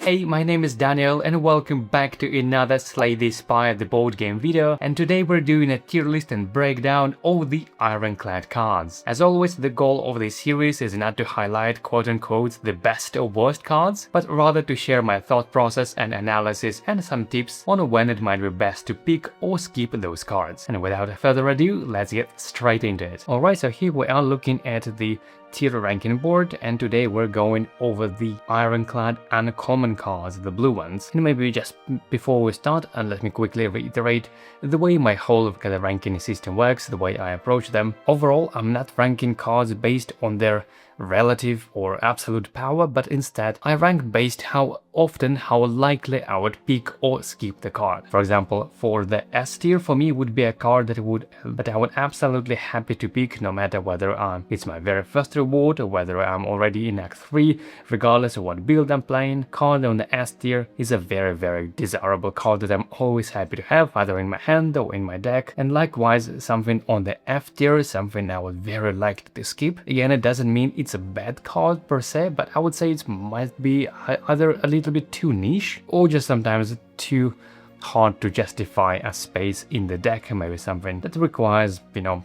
Hey, my name is Daniel and welcome back to another Slay the Spire the board game video, and today we're doing a tier list and breakdown of the Ironclad cards. As always, the goal of this series is not to highlight quote-unquote the best or worst cards, but rather to share my thought process and analysis and some tips on when it might be best to pick or skip those cards. And without further ado, let's get straight into it. Alright, so here we are looking at the tier ranking board, and today we're going over the Ironclad Uncommon cards, the blue ones. And maybe just before we start, and let me quickly reiterate the way my whole kind of ranking system works, the way I approach them. Overall, I'm not ranking cards based on their relative or absolute power, but instead I rank based how likely I would pick or skip the card. For example, for the S tier, for me would be a card that I would absolutely happy to pick, no matter whether it's my very first reward or whether I'm already in Act 3, regardless of what build I'm playing. Card on the S tier is a very desirable card that I'm always happy to have, either in my hand or in my deck, and likewise something on the F tier, something I would very like to skip. Again, it doesn't mean it's a bad card per se, but I would say it might be either a little bit too niche or just sometimes too hard to justify a space in the deck, maybe something that requires,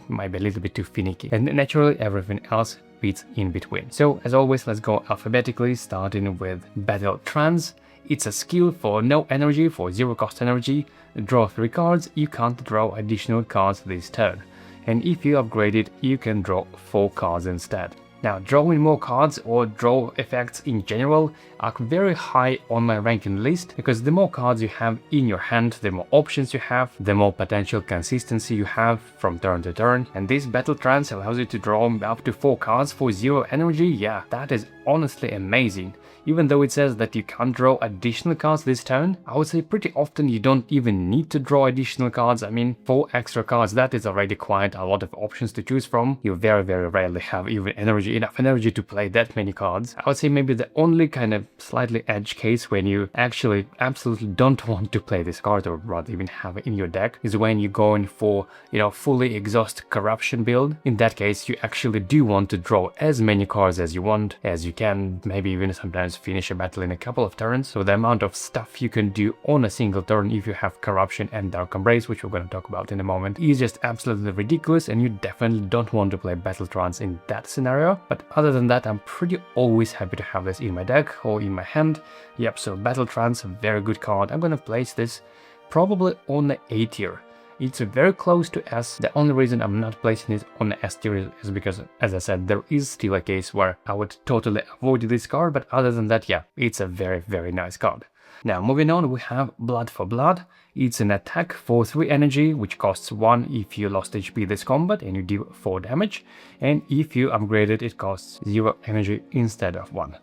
maybe a little bit too finicky, and naturally everything else fits in between. So as always, let's go alphabetically, starting with Battle Trance. It's a skill for no energy, for 0 cost energy. Draw 3 cards. You can't draw additional cards this turn, and if you upgrade it, you can draw 4 cards instead. Now, drawing more cards or draw effects in general are very high on my ranking list, because the more cards you have in your hand, the more options you have, the more potential consistency you have from turn to turn, and this Battle Trance allows you to draw up to 4 cards for 0 energy. Yeah, that is honestly amazing. Even though it says that you can't draw additional cards this turn, I would say pretty often you don't even need to draw additional cards. I mean, 4 extra cards, that is already quite a lot of options to choose from. You very rarely have even enough energy to play that many cards. I would say maybe the only kind of slightly edge case when you actually absolutely don't want to play this card, or rather even have it in your deck, is when you're going for, fully exhaust corruption build. In that case, you actually do want to draw as many cards as you want, as you can, maybe even sometimes finish a battle in a couple of turns. So the amount of stuff you can do on a single turn if you have corruption and Dark Embrace, which we're going to talk about in a moment, is just absolutely ridiculous, and you definitely don't want to play Battle Trance in that scenario. But other than that, I'm pretty always happy to have this in my deck or in my hand. Yep, so Battle Trance, a very good card. I'm going to place this probably on the A tier. It's very close to S. The only reason I'm not placing it on the S tier is because, as I said, there is still a case where I would totally avoid this card, but other than that, yeah, it's a very nice card. Now, moving on, we have Blood for Blood. It's an attack for 3 energy, which costs 1 if you lost HP this combat and you deal 4 damage, and if you upgrade it, it costs 0 energy instead of 1.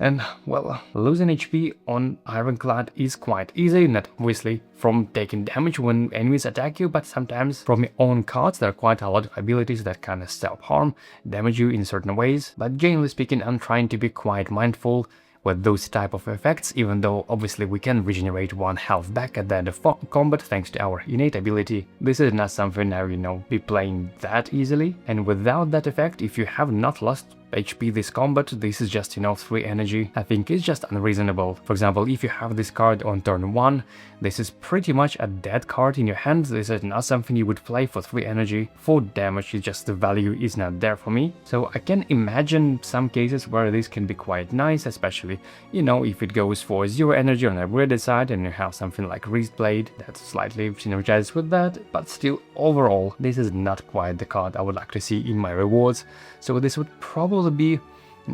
And, well, losing HP on Ironclad is quite easy, not obviously from taking damage when enemies attack you, but sometimes from your own cards. There are quite a lot of abilities that kind of self-harm, damage you in certain ways, but generally speaking, I'm trying to be quite mindful with those type of effects, even though obviously we can regenerate 1 health back at the end of combat thanks to our innate ability. This is not something I be playing that easily, and without that effect, if you have not lost HP this combat, this is just 3 energy. I think it's just unreasonable. For example, if you have this card on turn 1, this is pretty much a dead card in your hand. This is not something you would play for 3 energy. 4 damage is just, the value is not there for me. So I can imagine some cases where this can be quite nice, especially, if it goes for 0 energy on the upgraded side and you have something like Wrist Blade that slightly synergizes with that, but still, overall, this is not quite the card I would like to see in my rewards. So this would probably be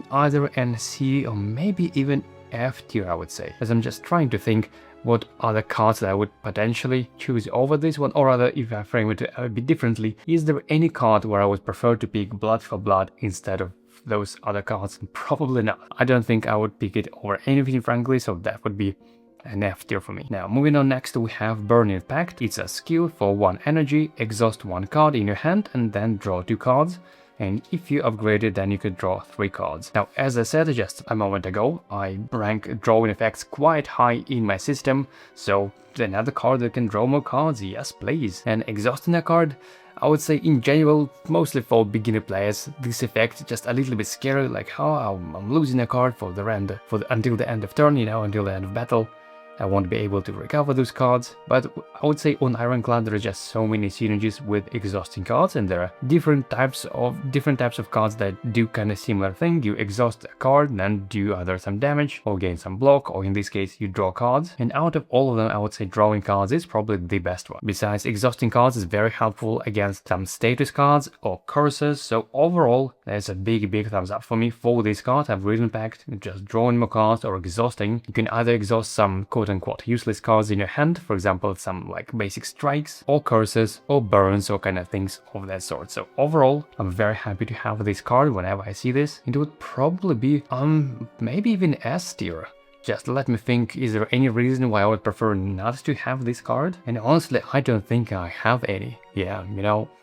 either an C or maybe even F tier, I would say, as I'm just trying to think what other cards that I would potentially choose over this one, or rather, if I frame it a bit differently, is there any card where I would prefer to pick Blood for Blood instead of those other cards? Probably not. I don't think I would pick it over anything, frankly, so that would be an F tier for me. Now, moving on, next we have Burning Pact. It's a skill for 1 energy, exhaust 1 card in your hand and then draw 2 cards. And if you upgrade it, then you could draw 3 cards. Now, as I said just a moment ago, I rank drawing effects quite high in my system, so another card that can draw more cards, yes please. And exhausting a card, I would say in general, mostly for beginner players, this effect is just a little bit scary, like how I'm losing a card until the end of turn, until the end of battle. I won't be able to recover those cards, but I would say on Ironclad there are just so many synergies with exhausting cards, and there are different types of cards that do kind of similar thing. You exhaust a card, then do either some damage or gain some block, or in this case you draw cards. And out of all of them, I would say drawing cards is probably the best one. Besides, exhausting cards is very helpful against some status cards or curses, so overall there's a big thumbs up for me for this card. I've written Pact, just drawing more cards or exhausting. You can either exhaust some quote-unquote useless cards in your hand, for example some like basic strikes or curses or burns or kind of things of that sort. So overall I'm very happy to have this card whenever I see this. It would probably be maybe even S tier. Just let me think, is there any reason why I would prefer not to have this card? And honestly, I don't think I have any. Yeah,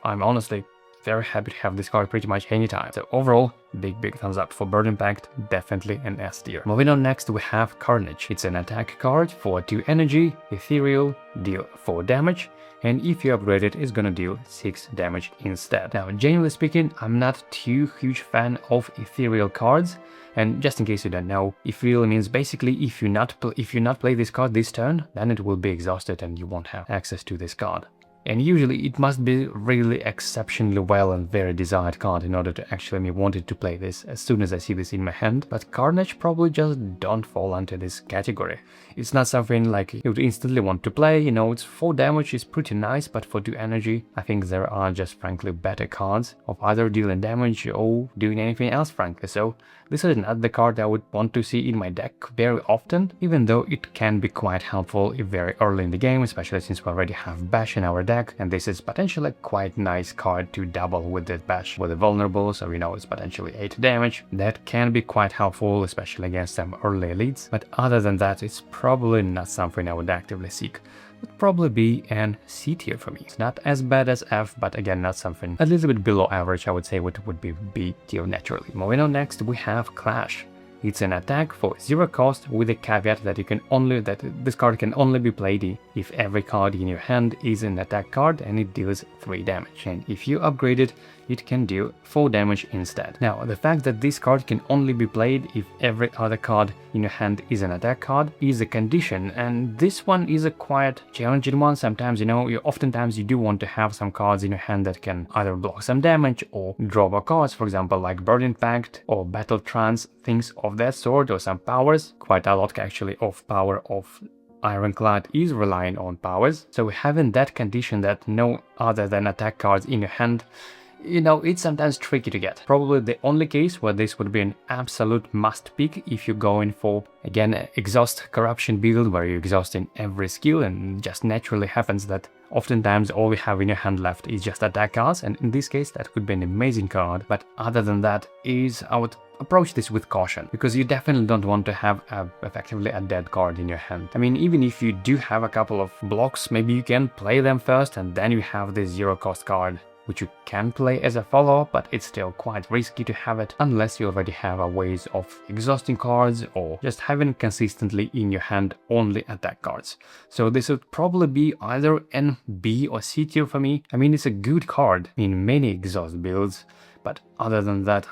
I'm honestly very happy to have this card pretty much anytime. So overall, big thumbs up for Burden Pact, definitely an S tier. Moving on, next we have Carnage. It's an attack card for 2 energy, ethereal, deal 4 damage, and if you upgrade it, it's gonna deal 6 damage instead. Now, generally speaking, I'm not too huge fan of ethereal cards, and just in case you don't know, ethereal means basically if you not play this card this turn, then it will be exhausted and you won't have access to this card. And usually it must be really exceptionally well and very desired card in order to actually me wanted to play this as soon as I see this in my hand, but Carnage probably just don't fall under this category. It's not something like you would instantly want to play, it's 4 damage is pretty nice, but for 2 energy, I think there are just frankly better cards of either dealing damage or doing anything else frankly, so this is not the card I would want to see in my deck very often, even though it can be quite helpful if very early in the game, especially since we already have Bash in our deck, and this is potentially a quite nice card to double with the Bash with the vulnerable, so it's potentially 8 damage. That can be quite helpful, especially against some early elites, but other than that, it's probably not something I would actively seek. Would probably be an C tier for me. It's not as bad as F, but again not something a little bit below average, I would say would be B tier naturally. Moving on, next we have Clash. It's an attack for 0 cost with a caveat that this card can only be played if every card in your hand is an attack card and it deals 3 damage. And if you upgrade it, it can deal 4 damage instead. Now, the fact that this card can only be played if every other card in your hand is an attack card is a condition, and this one is a quite challenging one. Sometimes, oftentimes you do want to have some cards in your hand that can either block some damage or draw more cards, for example like Burden Pact or Battle Trance, things of that sort, or some powers. Quite a lot actually of power of Ironclad is relying on powers, so having that condition that no other than attack cards in your hand, it's sometimes tricky to get. Probably the only case where this would be an absolute must pick if you're going for, again, exhaust corruption build where you're exhausting every skill, and just naturally happens that oftentimes all you have in your hand left is just attack cards, and in this case that could be an amazing card, but other than that I would approach this with caution, because you definitely don't want to have effectively a dead card in your hand. I mean, even if you do have a couple of blocks, maybe you can play them first and then you have this 0 cost card, which you can play as a follow-up, but it's still quite risky to have it unless you already have a ways of exhausting cards or just having consistently in your hand only attack cards. So this would probably be either an B or C tier for me. I mean, it's a good card in many exhaust builds, but other than that,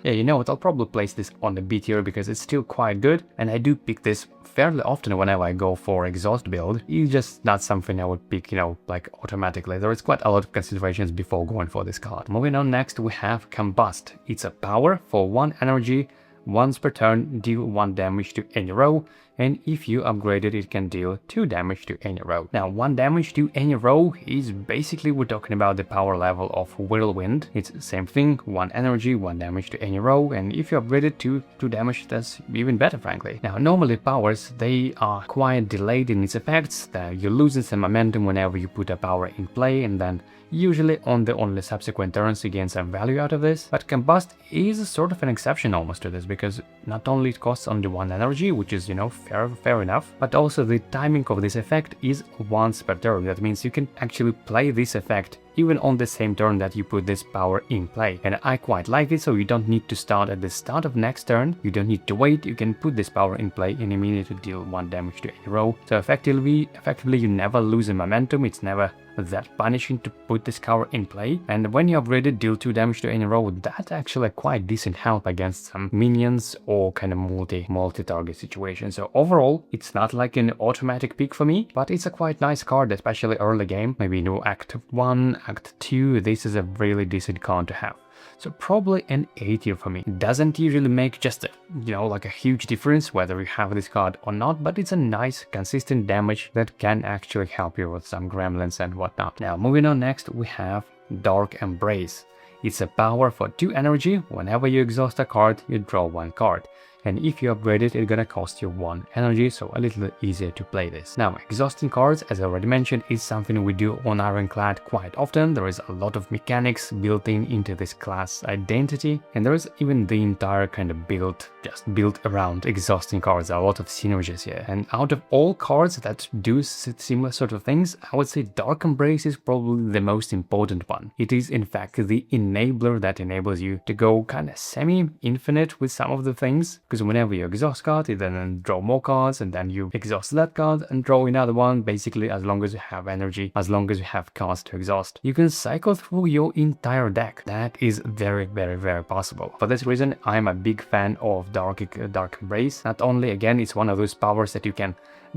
yeah, I'll probably place this on the B tier because it's still quite good, and I do pick this fairly often whenever I go for exhaust build. It's just not something I would pick, like automatically. There is quite a lot of considerations before going for this card. Moving on, next we have Combust. It's a power for 1 energy, once per turn, deal 1 damage to any row, and if you upgrade it, it can deal 2 damage to any row. Now, 1 damage to any row is basically, we're talking about the power level of Whirlwind. It's the same thing, 1 energy, 1 damage to any row, and if you upgrade it to 2 damage, that's even better, frankly. Now, normally powers, they are quite delayed in its effects, you're losing some momentum whenever you put a power in play, and then usually on the only subsequent turns you gain some value out of this. But Combust is sort of an exception almost to this, because not only it costs only 1 energy, which is, fair enough, but also the timing of this effect is once per turn. That means you can actually play this effect even on the same turn that you put this power in play. And I quite like it, so you don't need to start at the start of next turn, you don't need to wait, you can put this power in play and immediately deal 1 damage to any row. So effectively you never lose a momentum, it's never that punishing to put this cover in play, and when you upgrade it, deal 2 damage to any row. That's actually a quite decent help against some minions or kind of multi-target situation. So overall, it's not like an automatic pick for me, but it's a quite nice card, especially early game, maybe Act 1, Act 2, this is a really decent card to have. So probably an A tier for me. It doesn't usually make just a, like a huge difference whether you have this card or not, but it's a nice consistent damage that can actually help you with some gremlins and whatnot. Now moving on, next we have Dark Embrace. It's a power for 2 energy. Whenever you exhaust a card, you draw 1 card. And if you upgrade it, it's gonna cost you 1 energy, so a little easier to play this. Now, exhausting cards, as I already mentioned, is something we do on Ironclad quite often. There is a lot of mechanics built into this class identity, and there is even the entire kind of build, just built around exhausting cards. A lot of synergies here. And out of all cards that do similar sort of things, I would say Dark Embrace is probably the most important one. It is in fact the enabler that enables you to go kind of semi-infinite with some of the things, because whenever you exhaust card, you then draw more cards, and then you exhaust that card and draw another one. Basically, as long as you have energy, as long as you have cards to exhaust, you can cycle through your entire deck. That is very, very, very possible. For this reason, I'm a big fan of Dark Embrace. Not only, again, it's one of those powers that you can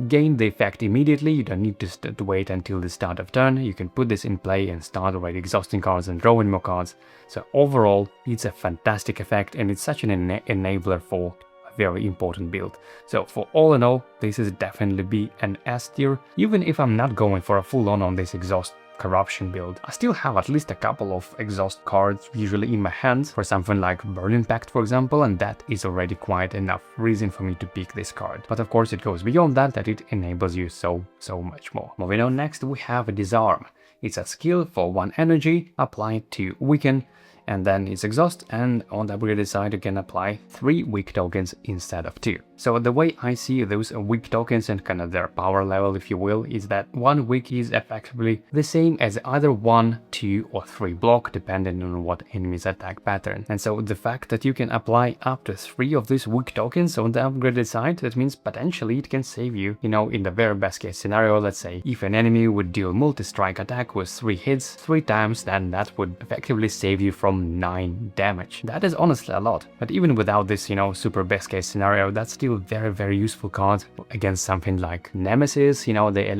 gain the effect immediately, you don't need to wait until the start of turn, you can put this in play and start already exhausting cards and drawing more cards. So overall, it's a fantastic effect, and it's such an enabler for very important build. So for all in all, this is definitely be an S tier. Even if I'm not going for a full on this exhaust corruption build, I still have at least a couple of exhaust cards usually in my hands for something like Burning Pact, for example, and that is already quite enough reason for me to pick this card. But of course it goes beyond that it enables you so much more. Moving on, next we have a Disarm. It's a skill for 1 energy applied to weaken, and then it's exhaust, and on the upgraded side you can apply 3 weak tokens instead of 2. So the way I see those weak tokens and kind of their power level, if you will, is that 1 weak is effectively the same as either 1, 2 or 3 block, depending on what enemy's attack pattern. And so the fact that you can apply up to 3 of these weak tokens on the upgraded side, that means potentially it can save you, in the very best case scenario. Let's say if an enemy would deal multi-strike attack with 3 hits 3 times, then that would effectively save you from 9 damage. That is honestly a lot, but even without this, super best case scenario, that's still very, very useful card against something like Nemesis, the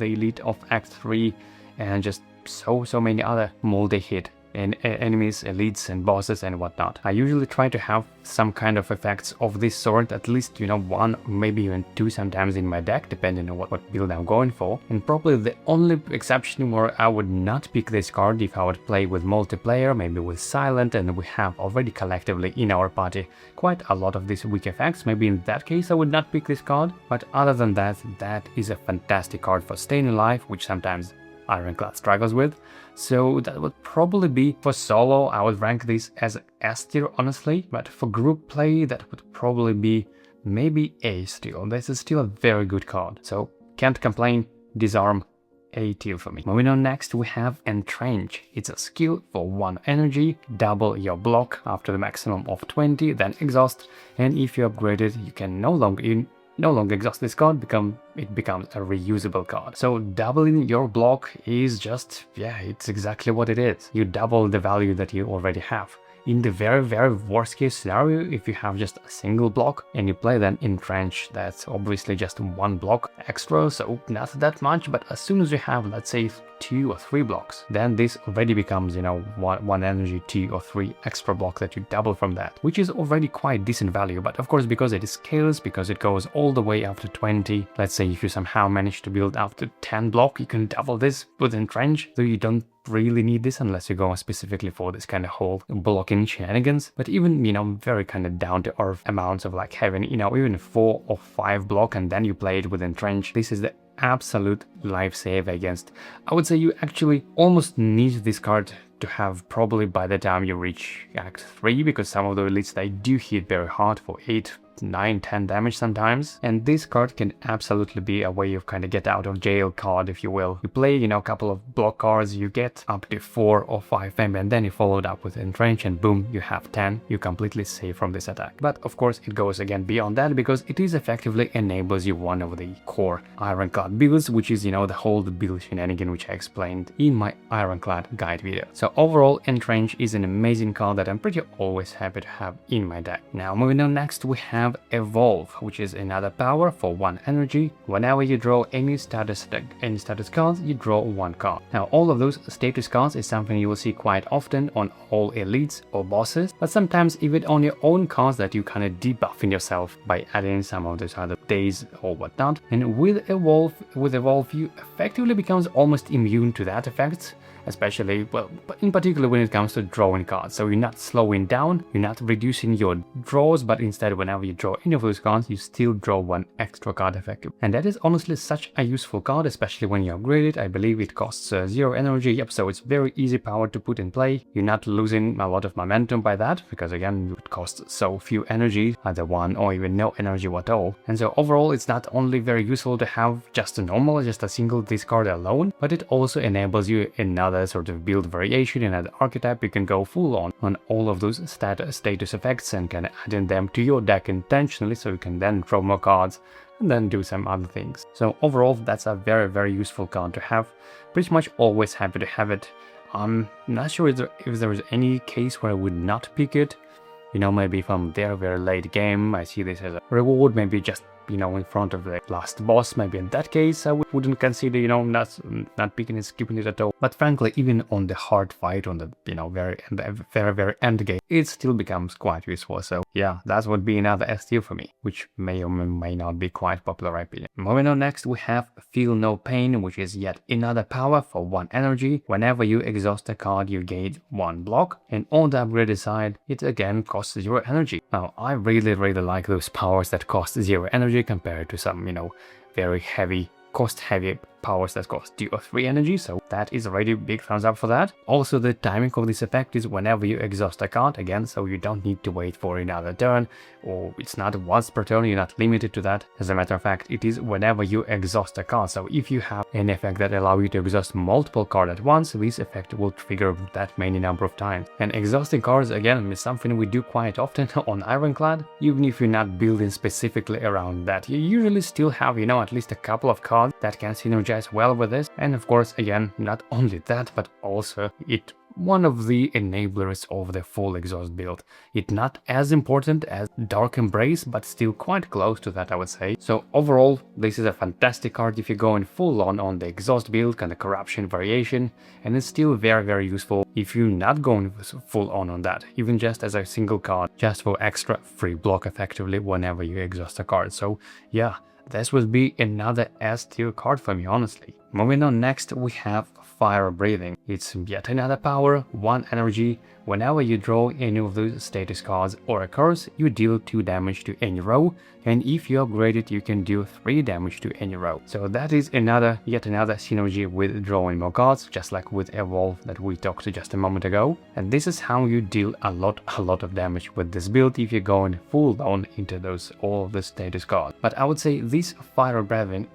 elite of Act 3, and just so many other multi-hit and enemies, elites and bosses and whatnot. I usually try to have some kind of effects of this sort, at least 1, maybe even 2 sometimes in my deck, depending on what build I'm going for. And probably the only exception where I would not pick this card if I would play with multiplayer, maybe with Silent, and we have already collectively in our party quite a lot of these weak effects. Maybe in that case I would not pick this card, but other than that, that is a fantastic card for staying alive, which sometimes Ironclad struggles with. So that would probably be, for solo, I would rank this as S tier honestly, but for group play that would probably be maybe A still. This is still a very good card, so can't complain. Disarm, A tier for me. Moving on, next we have Entrench. It's a skill for 1 energy, double your block after the maximum of 20, then exhaust, and if you upgrade it, you can no longer exhaust this card, it becomes a reusable card. So doubling your block is just, it's exactly what it is. You double the value that you already have. In the very, very worst case scenario, if you have just a single block and you play then Entrench, that's obviously just 1 block extra, so not that much, but as soon as you have, let's say, 2 or 3 blocks, then this already becomes, 1 energy, 2 or 3 extra block that you double from that, which is already quite decent value. But of course, because it scales, because it goes all the way up to 20, let's say if you somehow manage to build up to 10 block, you can double this with Entrench, so you don't really need this unless you go specifically for this kind of whole blocking shenanigans. But even, very kind of down to earth amounts of like having, even 4 or 5 block and then you play it with Entrench, this is the absolute life save against. I would say you actually almost need this card to have probably by the time you reach Act 3, because some of the elites, they do hit very hard for 8, 9-10 damage sometimes, and this card can absolutely be a way of kind of get out of jail card, if you will. You play, a couple of block cards, you get up to 4 or 5 fame, and then you follow it up with Entrench, and boom, you have 10. You're completely safe from this attack. But of course, it goes again beyond that, because it is effectively enables you one of the core Ironclad builds, which is, the whole build shenanigan which I explained in my Ironclad guide video. So overall, Entrench is an amazing card that I'm pretty always happy to have in my deck. Now moving on, next we have Evolve, which is another power for 1 energy. Whenever you draw any status cards, you draw 1 card. Now all of those status cards is something you will see quite often on all elites or bosses, but sometimes even on your own cards that you kind of debuffing yourself by adding some of those other days or whatnot. And with Evolve you effectively becomes almost immune to that effect, especially, well, but in particular when it comes to drawing cards. So you're not slowing down, you're not reducing your draws, but instead whenever you draw any of those cards, you still draw 1 extra card effective. And that is honestly such a useful card, especially when you upgrade it. I believe it costs 0 energy, yep, so it's very easy power to put in play. You're not losing a lot of momentum by that, because again, it costs so few energy, either 1 or even no energy at all. And so overall, it's not only very useful to have just a single discard alone, but it also enables you another sort of build variation, another archetype. You can go full on all of those status effects and can add in them to your deck intentionally, so you can then draw more cards and then do some other things. So overall, that's a very, very useful card to have. Pretty much always happy to have it. I'm not sure if there is any case where I would not pick it. Maybe if I'm there very late game, I see this as a reward, maybe just in front of the last boss. Maybe in that case I wouldn't consider, not picking it, skipping it at all. But frankly, even on the hard fight, on the, very end game, it still becomes quite useful. So yeah, that would be another S tier for me, which may or may not be quite popular opinion. Moving on, next we have Feel No Pain, which is yet another power for 1 energy. Whenever you exhaust a card, you gain 1 block, and on the upgraded side, it again costs 0 energy. Now, I really like those powers that cost 0 energy compared to some, very cost-heavy powers that cost 2 or 3 energy, so that is already a big thumbs up for that. Also, the timing of this effect is whenever you exhaust a card, again, so you don't need to wait for another turn, or it's not once per turn, you're not limited to that. As a matter of fact, it is whenever you exhaust a card. So if you have an effect that allows you to exhaust multiple cards at once, this effect will trigger that many number of times. And exhausting cards, again, is something we do quite often on Ironclad. Even if you're not building specifically around that, you usually still have, at least a couple of cards that can synergize well with this. And of course, again, not only that, but also it one of the enablers of the full exhaust build. It's not as important as Dark Embrace, but still quite close to that, I would say. So overall, this is a fantastic card if you're going full on the exhaust build, kind of corruption variation, and it's still very useful if you're not going full on that, even just as a single card, just for extra free block effectively whenever you exhaust a card. So yeah, this would be another S tier card for me, honestly. Moving on, next we have Fire Breathing. It's yet another power, 1 energy. Whenever you draw any of those status cards or a curse, you deal 2 damage to any row, and if you upgrade it, you can deal 3 damage to any row. So that is yet another synergy with drawing more cards, just like with Evolve that we talked to just a moment ago. And this is how you deal a lot of damage with this build if you're going full on into all of the status cards. But I would say this Fire Breathing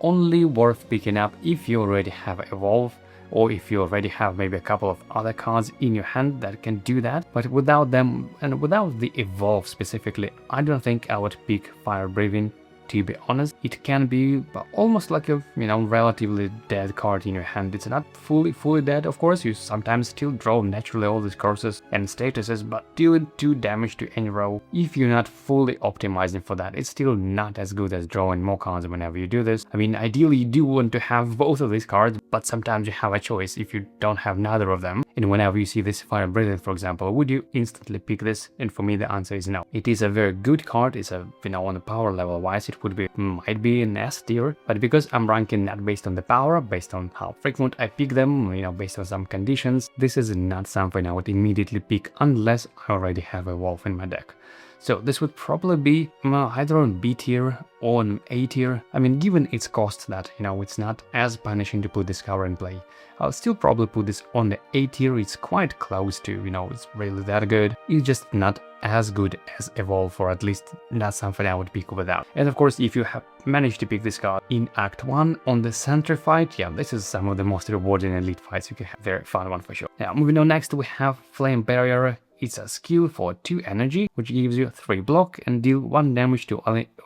only worth picking up if you already have Evolve, or if you already have maybe a couple of other cards in your hand that can do that. But without them, and without the Evolve specifically, I don't think I would pick Fire Breathing, to be honest. It can be almost like a, relatively dead card in your hand. It's not fully dead, of course. You sometimes still draw naturally all these curses and statuses, but dealing 2 damage to any row, if you're not fully optimizing for that, it's still not as good as drawing more cards whenever you do this. I mean, ideally you do want to have both of these cards, but sometimes you have a choice if you don't have neither of them. And whenever you see this Fire Breathing, for example, would you instantly pick this? And for me, the answer is no. It is a very good card. It's a, on the power level wise, it might be an S tier, but because I'm ranking not based on the power, based on how frequent I pick them, based on some conditions, this is not something I would immediately pick unless I already have Evolve in my deck. So this would probably be either on B tier or on A tier. I mean, given its cost that, it's not as punishing to put this card in play, I'll still probably put this on the A tier. It's quite close to, it's really that good. It's just not as good as Evolve, or at least not something I would pick without. And of course, if you have managed to pick this card in Act 1 on the center fight, yeah, this is some of the most rewarding elite fights you can have. Very fun one for sure. Now, moving on, next we have Flame Barrier. It's a skill for 2 energy, which gives you 3 block and deal 1 damage to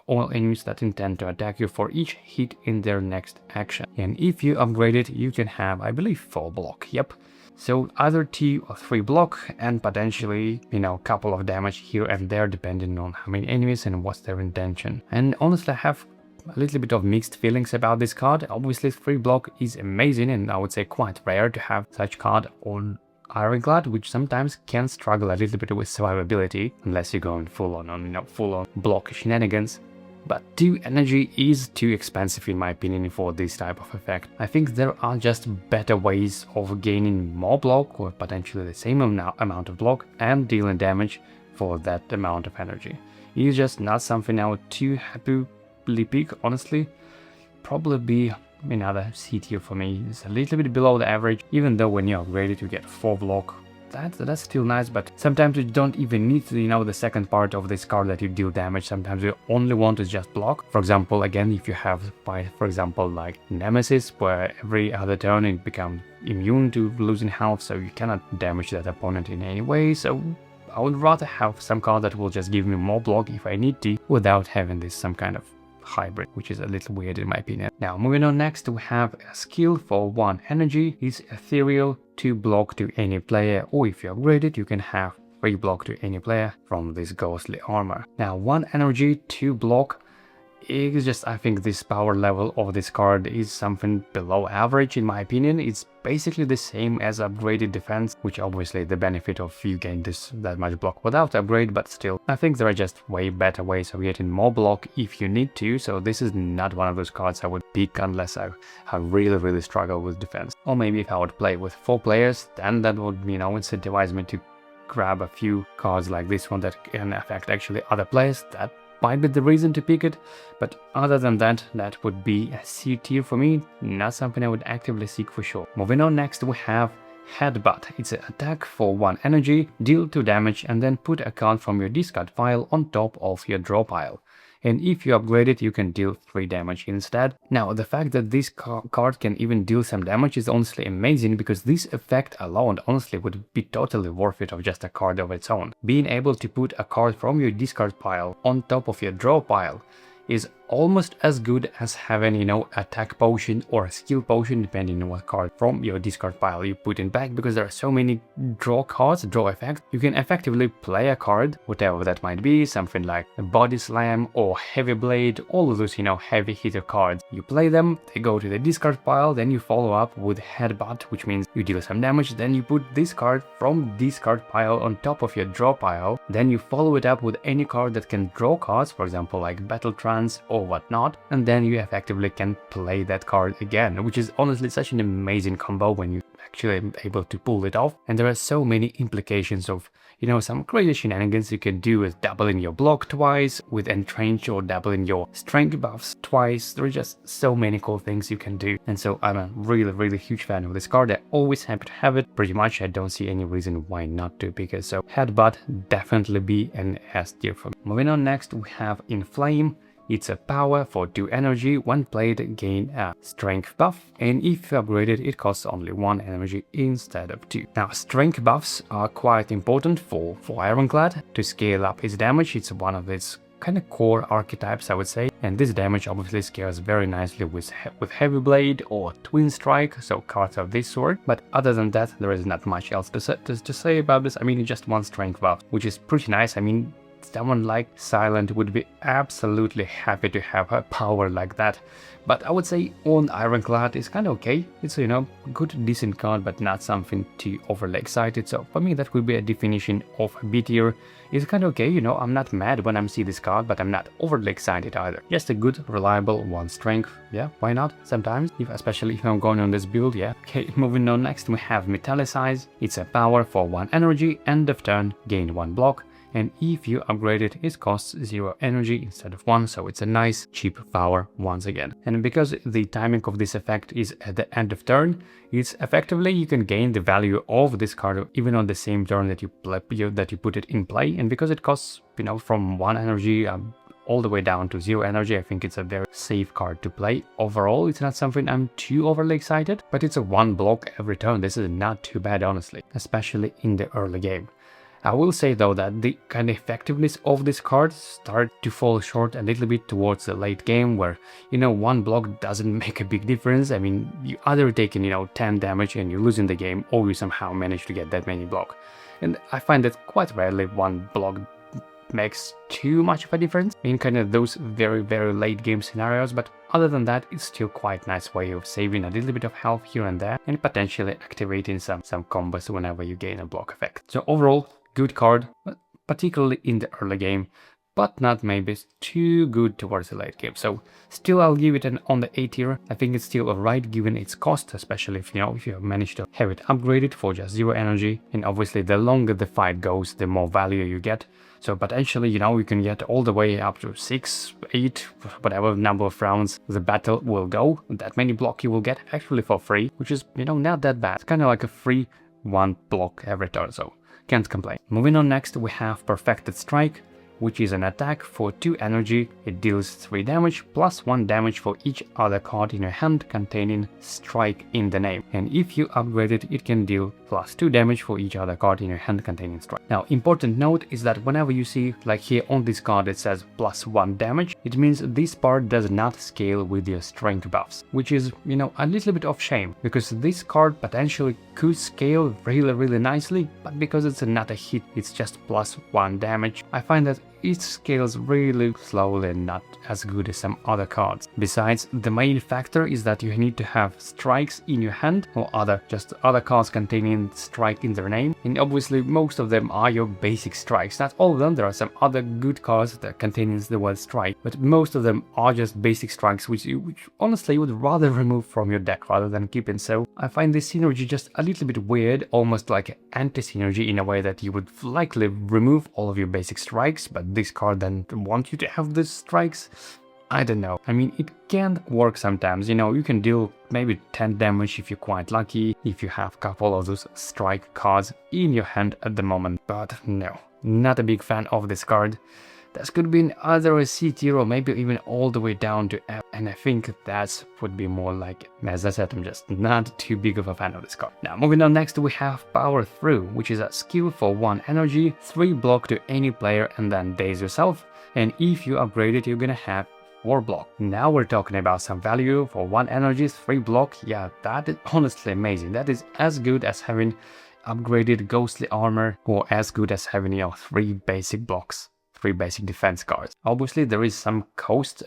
all enemies that intend to attack you for each hit in their next action. And if you upgrade it, you can have, I believe, 4 block. Yep. So either 2 or 3 block and potentially, a couple of damage here and there depending on how many enemies and what's their intention. And honestly, I have a little bit of mixed feelings about this card. Obviously, 3 block is amazing, and I would say quite rare to have such card on Ironclad, which sometimes can struggle a little bit with survivability unless you're going full on block shenanigans. But 2 energy is too expensive in my opinion for this type of effect. I think there are just better ways of gaining more block, or potentially the same amount of block, and dealing damage for that amount of energy. It's just not something I would too happily pick, honestly. Probably be another C tier for me. It's a little bit below the average, even though when you upgrade it you get 4 block. That's still nice, but sometimes you don't even need to, the second part of this card that you deal damage. Sometimes you only want to just block. For example, again, if you have, for example, like Nemesis, where every other turn it becomes immune to losing health, so you cannot damage that opponent in any way. So I would rather have some card that will just give me more block if I need to, without having this some kind of hybrid, which is a little weird in my opinion. Now, moving on, next we have a skill for 1 energy. It's ethereal, 2 block to any player, or if you upgrade it, you can have 3 block to any player from this ghostly armor. Now, 1 energy, 2 block. It's just, I think this power level of this card is something below average in my opinion. It's basically the same as upgraded defense, which obviously the benefit of you gain that much block without upgrade, but still, I think there are just way better ways of getting more block if you need to, so this is not one of those cards I would pick unless I really struggle with defense. Or maybe if I would play with 4 players, then that would, incentivize me to grab a few cards like this one that can affect actually other players. That might be the reason to pick it, but other than that, that would be a C tier for me, not something I would actively seek for sure. Moving on, next we have Headbutt. It's an attack for 1 energy, deal 2 damage, and then put a card from your discard pile on top of your draw pile. And if you upgrade it, you can deal 3 damage instead. Now, the fact that this card can even deal some damage is honestly amazing, because this effect alone honestly would be totally worth it of just a card of its own. Being able to put a card from your discard pile on top of your draw pile is almost as good as having, attack potion or a skill potion, depending on what card from your discard pile you put in back, because there are so many draw cards, draw effects. You can effectively play a card, whatever that might be, something like a Body Slam or Heavy Blade, all of those, heavy hitter cards. You play them, they go to the discard pile, then you follow up with Headbutt, which means you deal some damage, then you put this card from discard pile on top of your draw pile, then you follow it up with any card that can draw cards, for example like Battle Trance or whatnot, and then you effectively can play that card again, which is honestly such an amazing combo when you actually able to pull it off. And there are so many implications of, some crazy shenanigans you can do with doubling your block twice, with Entrench, or doubling your strength buffs twice. There are just so many cool things you can do, and so I'm a really huge fan of this card. I'm always happy to have it. Pretty much I don't see any reason why not to pick it, so Headbutt definitely be an S tier for me. Moving on, next we have Inflame. It's a power for 2 energy. When played, gain a strength buff, and if you upgrade it, it costs only 1 energy instead of 2. Now, strength buffs are quite important for Ironclad to scale up its damage. It's one of its kind of core archetypes, I would say, and this damage obviously scales very nicely with Heavy Blade or Twin Strike, so cards of this sort. But other than that, there is not much else to say about this. I mean, it's just 1 strength buff, which is pretty nice. I mean, someone like Silent would be absolutely happy to have a power like that. But I would say on Ironclad is kind of okay. It's, good, decent card, but not something too overly excited. So for me, that would be a definition of a B tier. It's kind of okay, I'm not mad when I see this card, but I'm not overly excited either. Just a good, reliable 1 strength. Yeah, why not? Sometimes, especially if I'm going on this build, yeah. Okay, moving on, next we have Metallicize. It's a power for 1 energy, end of turn, gain 1 block. and if you upgrade it, it costs 0 energy instead of 1, so it's a nice cheap power once again. And because the timing of this effect is at the end of turn, it's effectively you can gain the value of this card even on the same turn that you put it in play, and because it costs, you know, from 1 energy all the way down to 0 energy, I think it's a very safe card to play. Overall, it's not something I'm too overly excited, but it's a 1 block every turn. This is not too bad, honestly, especially in the early game. I will say though that the kind of effectiveness of this card starts to fall short a little bit towards the late game, where, you know, 1 block doesn't make a big difference. I mean, you either taking, you know, 10 damage and you're losing the game, or you somehow manage to get that many block. And I find that quite rarely 1 block makes too much of a difference in kind of those very late game scenarios, but other than that, it's still quite nice way of saving a little bit of health here and there and potentially activating some combos whenever you gain a block effect. So overall, good card, particularly in the early game, but not maybe too good towards the late game. So still I'll give it an on the A tier. I think it's still alright given its cost, especially if you manage to have it upgraded for just 0 energy. And obviously the longer the fight goes, the more value you get. So potentially, you know, you can get all the way up to 6, 8, whatever number of rounds the battle will go. That many block you will get actually for free, which is, you know, not that bad. It's kind of like a free 1 block every turn, so can't complain. Moving on, next we have Perfected Strike, which is an attack for 2 energy. It deals 3 damage plus 1 damage for each other card in your hand containing strike in the name. And if you upgrade it, it can deal plus 2 damage for each other card in your hand containing strike. Now, important note is that whenever you see, like here on this card, it says plus 1 damage, it means this part does not scale with your strength buffs, which is, you know, a little bit of shame, because this card potentially could scale really nicely, but because it's not a hit, it's just plus 1 damage, I find that it scales really slowly and not as good as some other cards. Besides, the main factor is that you need to have strikes in your hand, or other cards containing strike in their name, and obviously most of them are your basic strikes. Not all of them, there are some other good cards that contain the word strike, but most of them are just basic strikes, which honestly you would rather remove from your deck rather than keeping. So I find this synergy just a little bit weird, almost like anti-synergy, in a way that you would likely remove all of your basic strikes, but this card then wants you to have these strikes. I don't know. I mean, it can work sometimes, you know, you can deal maybe 10 damage if you're quite lucky, if you have a couple of those strike cards in your hand at the moment, but no, not a big fan of this card. This could be either a C tier or maybe even all the way down to F, and I think that would be more like it. As I said, I'm just not too big of a fan of this card. Now, moving on, next we have Power Through, which is a skill for 1 energy, 3 block to any player and then daze yourself, and if you upgrade it, you're gonna have 4 block. Now we're talking about some value for 1 energy, 3 block. Yeah, that is honestly amazing. That is as good as having upgraded ghostly armor, or as good as having, you know, 3 basic blocks, 3 basic defense cards. Obviously there is some cost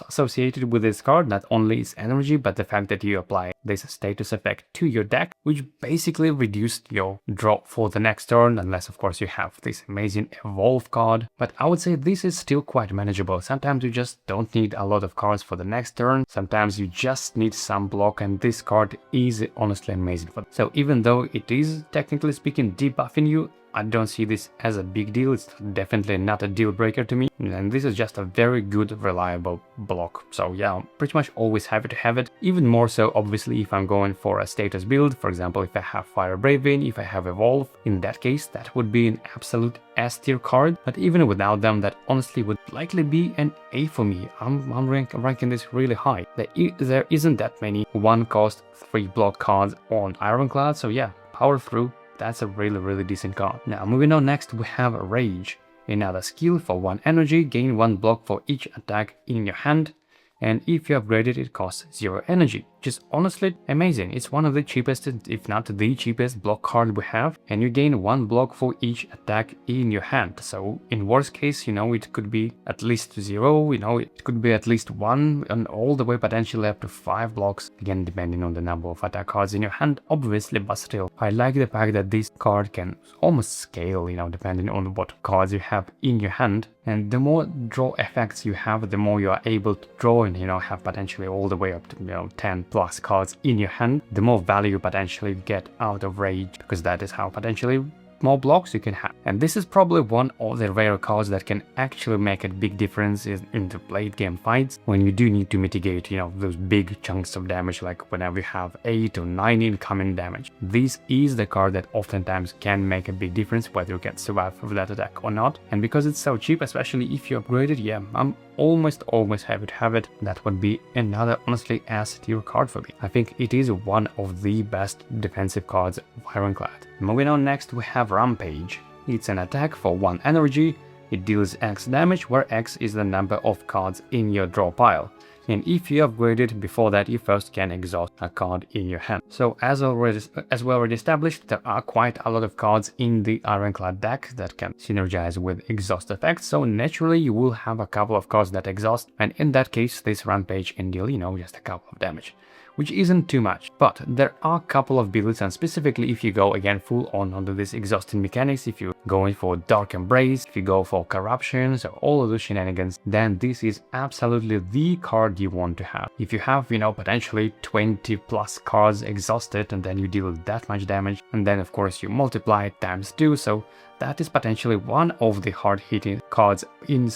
associated with this card, not only its energy, but the fact that you apply this status effect to your deck, which basically reduced your draw for the next turn, unless of course you have this amazing evolve card. But I would say this is still quite manageable. Sometimes you just don't need a lot of cards for the next turn, sometimes you just need some block, and this card is honestly amazing for that. So even though it is technically speaking debuffing you, I don't see this as a big deal. It's definitely not a deal breaker to me, and this is just a very good, reliable block. So yeah, I'm pretty much always happy to have it. Even more so, obviously, if I'm going for a status build. For example, if I have Fire Braving, if I have Evolve, in that case, that would be an absolute S tier card. But even without them, that honestly would likely be an A for me. I'm ranking this really high. There isn't that many 1 cost 3 block cards on Ironclad, so yeah, Power Through, that's a really decent card. Now moving on, next we have Rage, another skill for 1 energy, gain 1 block for each attack in your hand, and if you upgrade it, it costs 0 energy, which is honestly amazing. It's one of the cheapest, if not the cheapest block card we have, and you gain 1 block for each attack in your hand. So in worst case, you know, it could be at least 0, you know, it could be at least 1, and all the way potentially up to 5 blocks, again depending on the number of attack cards in your hand, obviously, but still. I like the fact that this card can almost scale, you know, depending on what cards you have in your hand. And the more draw effects you have, the more you are able to draw and, you know, have potentially all the way up to, you know, 10 plus cards in your hand, the more value potentially you get out of Rage, because that is how potentially more blocks you can have. And this is probably one of the rare cards that can actually make a big difference in the late game fights when you do need to mitigate, those big chunks of damage, like whenever you have 8 or 9 incoming damage. This is the card that oftentimes can make a big difference whether you can survive with that attack or not. And because it's so cheap, especially if you upgrade it, yeah, I'm almost happy to have it. That would be another honestly S tier card for me. I think it is one of the best defensive cards of Ironclad. Moving on, next we have Rampage. It's an attack for 1 energy. It deals X damage, where X is the number of cards in your draw pile. And if you upgrade it before that, you first can exhaust a card in your hand. So as we already established, there are quite a lot of cards in the Ironclad deck that can synergize with exhaust effects, so naturally you will have a couple of cards that exhaust, and in that case this Rampage can deal, just a couple of damage, which isn't too much. But there are a couple of builds, and specifically if you go again full on onto this exhausting mechanics, if you go in for Dark Embrace, if you go for Corruptions or all of those shenanigans, then this is absolutely the card you want to have. If you have, potentially 20 plus cards exhausted and then you deal that much damage, and then of course you multiply it times 2, so that is potentially one of the hard-hitting cards in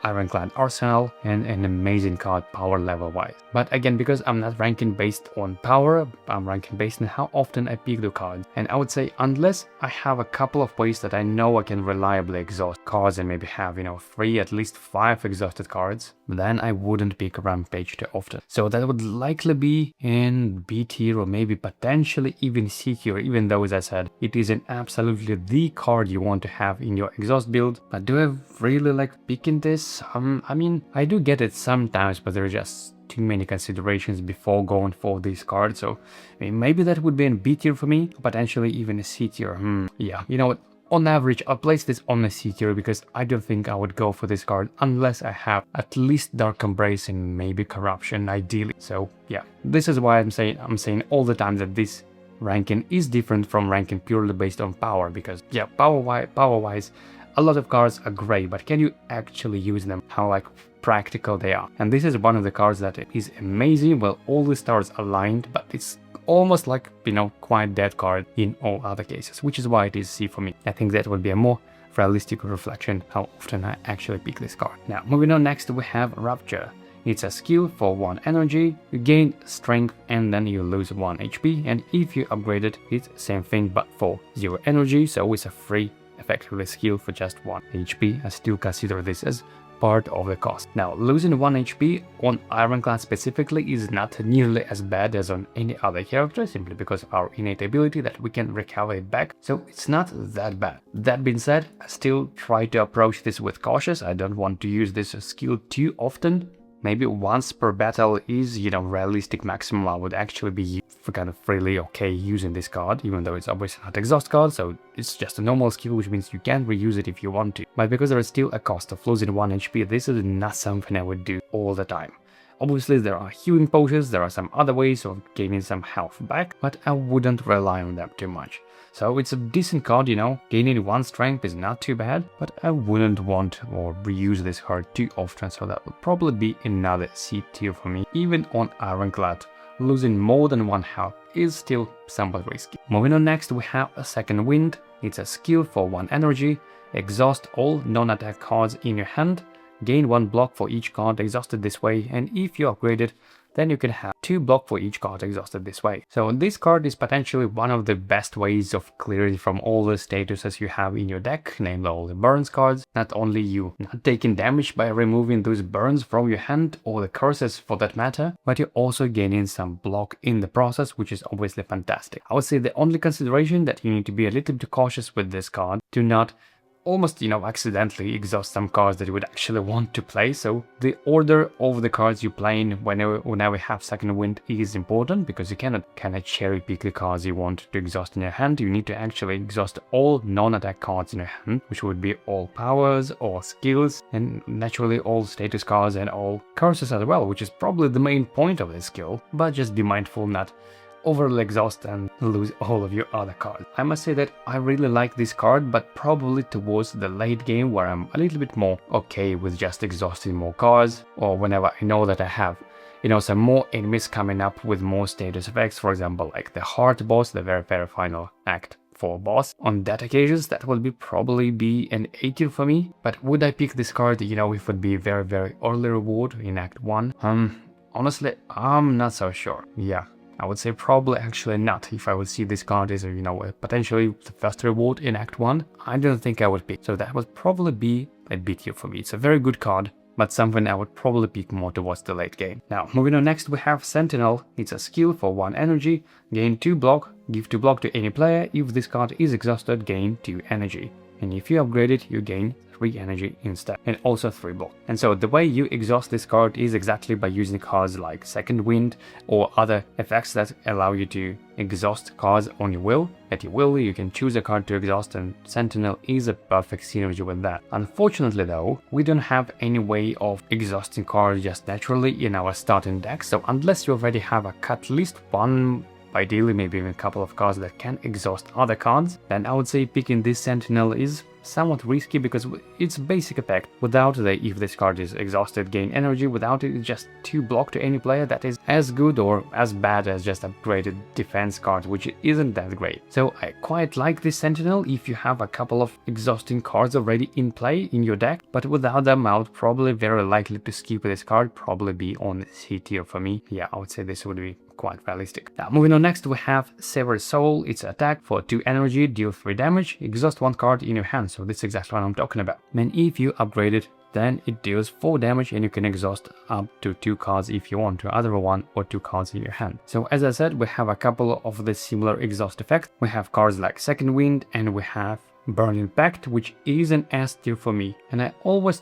Ironclad arsenal, and an amazing card power level wise. But again, because I'm not ranking based on power, I'm ranking based on how often I pick the cards. And I would say unless I have a couple of ways that I know I can reliably exhaust cards and maybe have, 3, at least 5 exhausted cards, then I wouldn't pick Rampage too often. So that would likely be in B tier or maybe potentially even C tier, even though, as I said, it is an absolutely the card you want to have in your exhaust build. But do I really like picking this? I mean, I do get it sometimes, but there are just too many considerations before going for this card. So maybe that would be in B tier for me, potentially even a C tier. Yeah, you know what? On average, I'll place this on a C tier because I don't think I would go for this card unless I have at least Dark Embrace and maybe Corruption, ideally. So yeah, this is why I'm saying all the time that this ranking is different from ranking purely based on power, because yeah, power wise a lot of cards are great, but can you actually use them? How practical they are? And this is one of the cards that is amazing, well, all the stars aligned, but it's almost like, quite dead card in all other cases, which is why it is C for me. I think that would be a more realistic reflection how often I actually pick this card. Now, moving on, next we have Rupture. It's a skill for 1 energy, you gain strength and then you lose 1 HP, and if you upgrade it, it's same thing but for 0 energy, so it's a free, effectively skill for just 1 HP. I still consider this as part of the cost. Now, losing 1 HP on Ironclad specifically is not nearly as bad as on any other character, simply because of our innate ability that we can recover it back, so it's not that bad. That being said, I still try to approach this with cautious. I don't want to use this skill too often. Maybe once per battle is, realistic maximum. I would actually be kind of freely okay using this card, even though it's obviously not exhaust card, so it's just a normal skill, which means you can reuse it if you want to. But because there is still a cost of losing 1 HP, this is not something I would do all the time. Obviously there are healing potions, there are some other ways of gaining some health back, but I wouldn't rely on them too much. So it's a decent card, gaining 1 strength is not too bad, but I wouldn't want or reuse this card too often, so that would probably be another C tier for me. Even on Ironclad, losing more than 1 health is still somewhat risky. Moving on, next we have a Second Wind. It's a skill for 1 energy, exhaust all non-attack cards in your hand, gain 1 block for each card exhausted this way, and if you upgrade it, then you can have 2 block for each card exhausted this way. So this card is potentially one of the best ways of clearing from all the statuses you have in your deck, namely all the burns cards. Not only you not taking damage by removing those burns from your hand, or the curses for that matter, but you're also gaining some block in the process, which is obviously fantastic. I would say the only consideration that you need to be a little bit cautious with this card, do not almost, accidentally exhaust some cards that you would actually want to play. So the order of the cards you play in whenever we have Second Wind is important, because you cannot kind of cherry pick the cards you want to exhaust in your hand. You need to actually exhaust all non-attack cards in your hand, which would be all powers, all skills, and naturally all status cards and all curses as well, which is probably the main point of this skill. But just be mindful not overly exhaust and lose all of your other cards. I must say that I really like this card, but probably towards the late game, where I'm a little bit more okay with just exhausting more cards, or whenever I know that I have, some more enemies coming up with more status effects, for example, like the Heart boss, the very, very final act for boss. On that occasions, that would be probably be an A tier for me. But would I pick this card, you know, if it would be a very, very early reward in Act 1? Honestly, I'm not so sure. Yeah, I would say probably actually not. If I would see this card as, you know, potentially the first reward in Act 1, I don't think I would pick. So that would probably be a B tier for me. It's a very good card, but something I would probably pick more towards the late game. Now, moving on, next we have Sentinel. It's a skill for 1 energy, gain 2 block, give 2 block to any player. If this card is exhausted, gain 2 energy. And if you upgrade it, you gain 3 energy instead, and also 3 block. And so the way you exhaust this card is exactly by using cards like Second Wind or other effects that allow you to exhaust cards on your will. At your will, you can choose a card to exhaust, and Sentinel is a perfect synergy with that. Unfortunately though, we don't have any way of exhausting cards just naturally in our starting deck, so unless you already have at least one, ideally maybe even a couple of cards that can exhaust other cards, then I would say picking this Sentinel is somewhat risky because its basic effect, without the if this card is exhausted, gain energy, without it, it's just 2 block to any player. That is as good or as bad as just upgraded defense card, which isn't that great. So I quite like this Sentinel if you have a couple of exhausting cards already in play in your deck, but without them I would probably very likely to skip this card, probably be on C tier for me. Yeah, I would say this would be quite realistic. Now, moving on, next we have Sever Soul. It's attack for 2 energy, deal 3 damage, exhaust 1 card in your hand. So this is exactly what I'm talking about. And if you upgrade it, then it deals 4 damage and you can exhaust up to 2 cards if you want, to either 1 or 2 cards in your hand. So as I said, we have a couple of the similar exhaust effects. We have cards like Second Wind, and we have Burning Pact, which is an S tier for me, and I always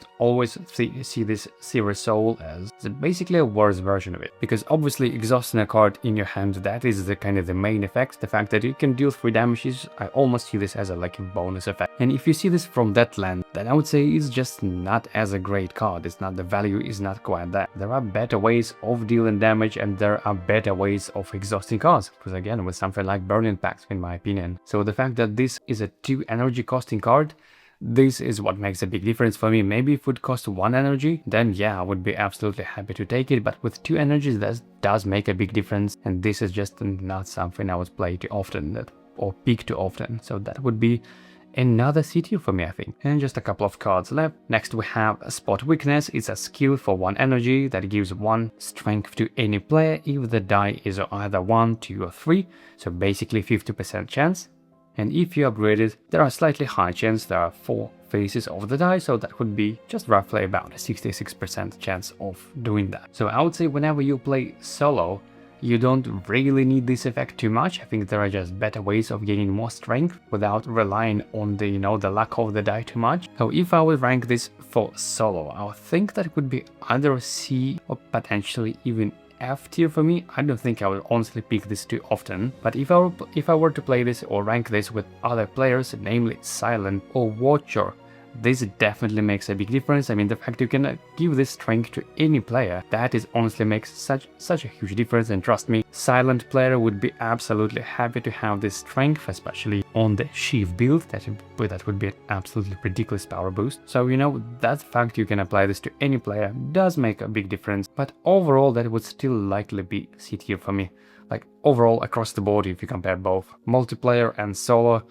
see this Sever Soul as basically a worse version of it, because obviously exhausting a card in your hand, that is the kind of the main effect. The fact that you can deal 3 damages, I almost see this as a like a bonus effect. And if you see this from that lens, then I would say it's just not as a great card. It's not, the value is not quite that. There are better ways of dealing damage, and there are better ways of exhausting cards, because again, with something like Burning Pact, in my opinion. So the fact that this is a 2 energy costing card, this is what makes a big difference for me. Maybe if it would cost 1 energy, then yeah, I would be absolutely happy to take it, but with 2 energies that does make a big difference, and this is just not something I would play too often or pick too often. So that would be another C tier for me, I think. And just a couple of cards left. Next we have Spot Weakness. It's a skill for 1 energy that gives 1 strength to any player if the die is either 1, 2 or 3, so basically 50% chance. And if you upgrade it, there are slightly high chance, there are 4 faces of the die, so that would be just roughly about a 66% chance of doing that. So I would say whenever you play solo, you don't really need this effect too much. I think there are just better ways of gaining more strength without relying on the, the luck of the die too much. So if I would rank this for solo, I would think that it would be either C or potentially even F tier for me. I don't think I would honestly pick this too often, but if I were to play this or rank this with other players, namely Silent or Watcher, this definitely makes a big difference. I mean, the fact you can give this strength to any player, that is honestly makes such a huge difference. And trust me, Silent player would be absolutely happy to have this strength, especially on the Sheath build. That would be an absolutely ridiculous power boost. So that fact you can apply this to any player does make a big difference. But overall, that would still likely be C tier for me. Like overall across the board, if you compare both multiplayer and solo,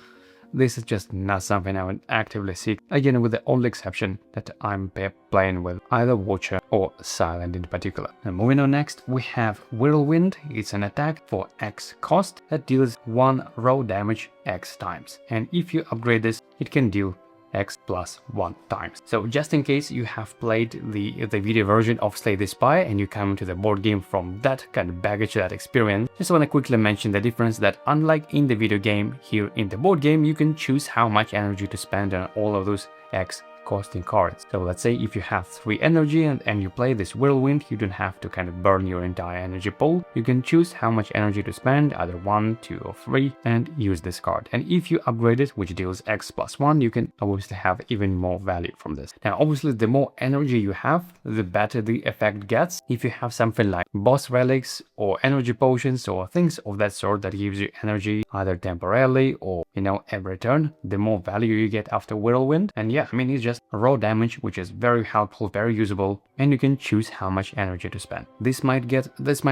this is just not something I would actively seek, again with the only exception that I'm playing with either Watcher or Silent in particular. And moving on, next we have Whirlwind. It's an attack for X cost that deals 1 raw damage X times, and if you upgrade this, it can deal X plus 1 times. So just in case you have played the video version of Slay the Spire and you come to the board game from that kind of baggage, that experience, just want to quickly mention the difference that unlike in the video game, here in the board game you can choose how much energy to spend on all of those X costing cards. So let's say if you have 3 energy and you play this Whirlwind, you don't have to kind of burn your entire energy pool. You can choose how much energy to spend, either 1, 2 or 3, and use this card. And if you upgrade it, which deals X plus 1, you can obviously have even more value from this. Now obviously the more energy you have, the better the effect gets. If you have something like boss relics or energy potions or things of that sort that gives you energy either temporarily or every turn, the more value you get after Whirlwind. And yeah, I mean, it's just raw damage, which is very helpful, very usable, and you can choose how much energy to spend. This might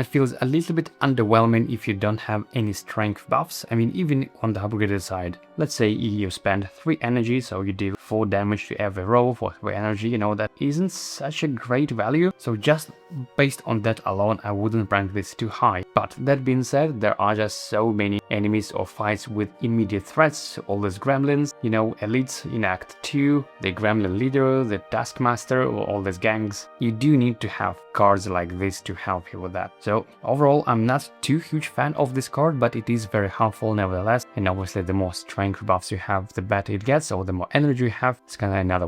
feel a little bit underwhelming if you don't have any strength buffs. I mean, even on the upgraded side, let's say you spend 3 energy, so you deal 4 damage to every row for 3 energy, you know, that isn't such a great value. So just based on that alone, I wouldn't rank this too high. But that being said, there are just so many enemies or fights with immediate threats, all these gremlins, you know, elites in Act 2, the gremlin leader, the taskmaster, or all these gangs. You do need to have cards like this to help you with that. So overall, I'm not too huge fan of this card, but it is very helpful nevertheless. And obviously the more strength buffs you have, the better it gets, or the more energy you have. It's kind of another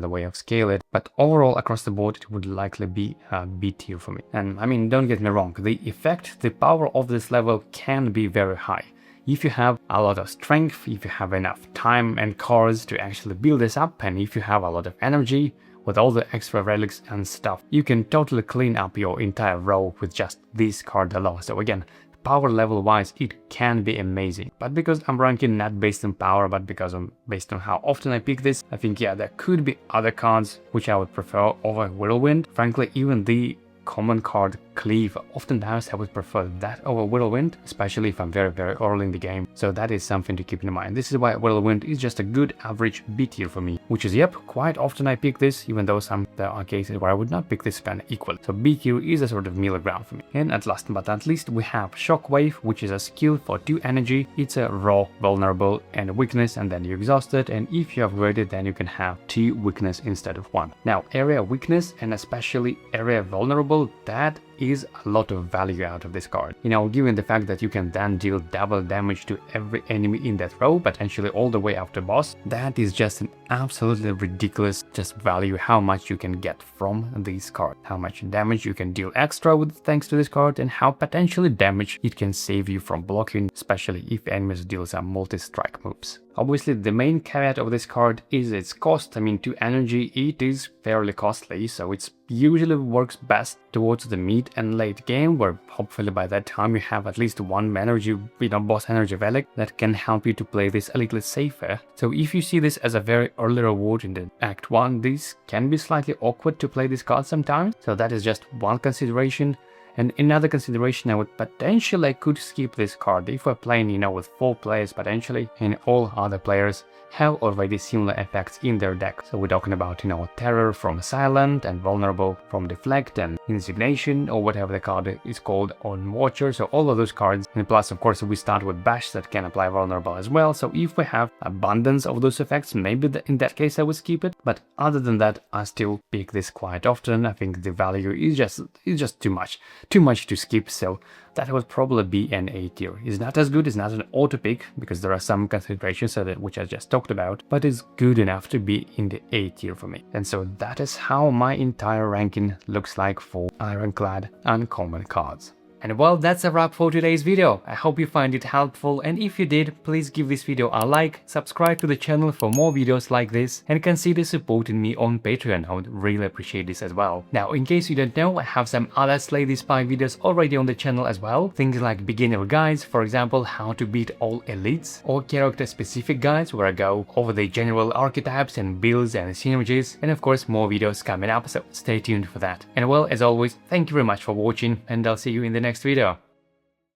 way of scale it. But overall, across the board, it would likely be a B tier for me. And I mean, don't get me wrong, the effect, the power of this level can be very high. If you have a lot of strength, if you have enough time and cards to actually build this up, and if you have a lot of energy, with all the extra relics and stuff, you can totally clean up your entire row with just this card alone. So again, power level wise, it can be amazing. But because I'm ranking not based on power, but because based on how often I pick this, I think, yeah, there could be other cards which I would prefer over Whirlwind. Frankly, even the common card Cleave, oftentimes I would prefer that over Whirlwind, especially if I'm very early in the game. So that is something to keep in mind. This is why Whirlwind is just a good average B tier for me, which is, yep, quite often I pick this, even though there are cases where I would not pick this span equally. So B tier is a sort of middle ground for me. And at last but not least, we have Shockwave, which is a skill for 2 energy. It's a raw, vulnerable, and weakness, and then you exhaust it, and if you upgrade it, then you can have 2 weakness instead of 1. Now, area weakness and especially area vulnerable, that is a lot of value out of this card. You know, given the fact that you can then deal double damage to every enemy in that row, potentially all the way after boss, that is just an absolutely ridiculous just value how much you can get from this card, how much damage you can deal extra with thanks to this card, and how potentially damage it can save you from blocking, especially if enemies deal some multi-strike moves. Obviously, the main caveat of this card is its cost. I mean, 2 energy, it is fairly costly, so it usually works best towards the mid and late game, where hopefully by that time you have at least 1 energy, boss energy relic that can help you to play this a little safer. So if you see this as a very early reward in the Act 1, this can be slightly awkward to play this card sometimes, so that is just one consideration. And another consideration, I could skip this card if we're playing, with 4 players potentially, and all other players have already similar effects in their deck. So we're talking about, Terror from Silent, and Vulnerable from Deflect, and Insignation, or whatever the card is called on Watcher. So all of those cards, and plus of course we start with Bash that can apply Vulnerable as well. So if we have abundance of those effects, maybe in that case I would skip it. But other than that, I still pick this quite often. I think the value is just too much to skip, so that would probably be an A tier. It's not as good, it's not an auto pick, because there are some considerations which I just talked about, but it's good enough to be in the A tier for me. And so that is how my entire ranking looks like for Ironclad Uncommon cards. And well, that's a wrap for today's video. I hope you find it helpful, and if you did, please give this video a like, subscribe to the channel for more videos like this, and consider supporting me on Patreon. I would really appreciate this as well. Now, in case you don't know, I have some other Slay the Spire videos already on the channel as well. Things like beginner guides, for example, how to beat all elites, or character specific guides where I go over the general archetypes and builds and synergies, and of course more videos coming up, so stay tuned for that. And well, as always, thank you very much for watching, and I'll see you in the next video.